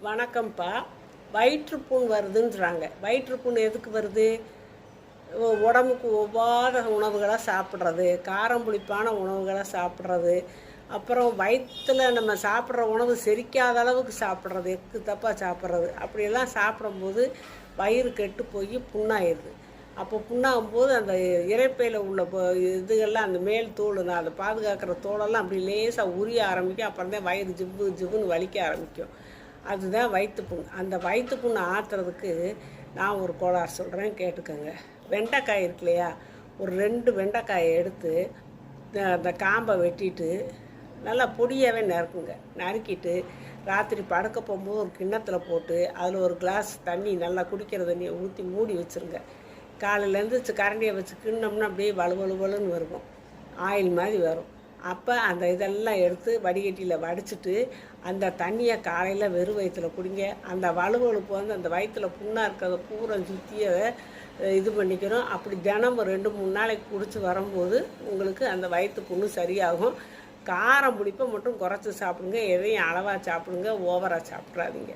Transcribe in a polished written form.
வணக்கம்ப்பா. வயிற்றுப்புண் வருதுன்றாங்க. வயிற்றுப்புண் எதுக்கு வருது? உடம்புக்கு ஒவ்வாத உணவுகளை சாப்பிட்றது, காரம் புளிப்பான உணவுகளை சாப்பிட்றது, அப்புறம் வயிற்றில் நம்ம சாப்பிட்ற உணவு செரிக்காத அளவுக்கு சாப்பிட்றது, எக்கு தப்பாக சாப்பிட்றது, அப்படியெல்லாம் சாப்பிடும்போது வயிறு கெட்டு போய் புண்ணாயிடுது. அப்போ புண்ணாகும்போது அந்த இரைப்பையில் உள்ள இதுகள்லாம் அந்த மேல் தோல், நான் அதை பாதுகாக்கிற தோலெல்லாம் அப்படி லேசாக உரிய ஆரம்பிக்கும். அப்புறம் தான் வயிறு ஜிவ்வு ஜிவ்வுன்னு வலிக்க ஆரம்பிக்கும். அதுதான் வயிற்றுப்புண். அந்த வயிற்றுப்புண்ணை ஆற்றுறதுக்கு நான் ஒரு கோளாறு சொல்கிறேன், கேட்டுக்கோங்க. வெண்டைக்காய் இருக்கு இல்லையா, ஒரு 2 வெண்டைக்காயை எடுத்து அந்த காம்பை வெட்டிட்டு நல்லா பொடியாகவே நறுக்கிட்டு ராத்திரி படுக்க போகும்போது ஒரு கிண்ணத்தில் போட்டு அதில் ஒரு கிளாஸ் தண்ணி, நல்லா குடிக்கிற தண்ணியை ஊற்றி மூடி வச்சுருங்க. காலையிலேருந்து கரண்டியை வச்சு கிண்ணோம்னா அப்படியே வலுவலுன்னு இருக்கும், ஆயில் மாதிரி வரும். அப்போ அந்த இதெல்லாம் எடுத்து வடிகட்டியில் வடிச்சிட்டு அந்த தண்ணியை காலையில் வெறும் வயிற்றில் குடிங்க. அந்த வலுவலுப்பு அந்த வயிற்றில் புண்ணாக இருக்கிறத பூரா சுற்றியை இது பண்ணிக்கிறோம். அப்படி தினமும் 2-3 நாளைக்கு குடிச்சு வரும்போது உங்களுக்கு அந்த வயிற்று புண்ணு சரியாகும். காரம் புளிப்பை மட்டும் குறைச்சி சாப்பிடுங்க. எதையும் அளவாக சாப்பிடுங்க, ஓவராக சாப்பிட்றாதீங்க.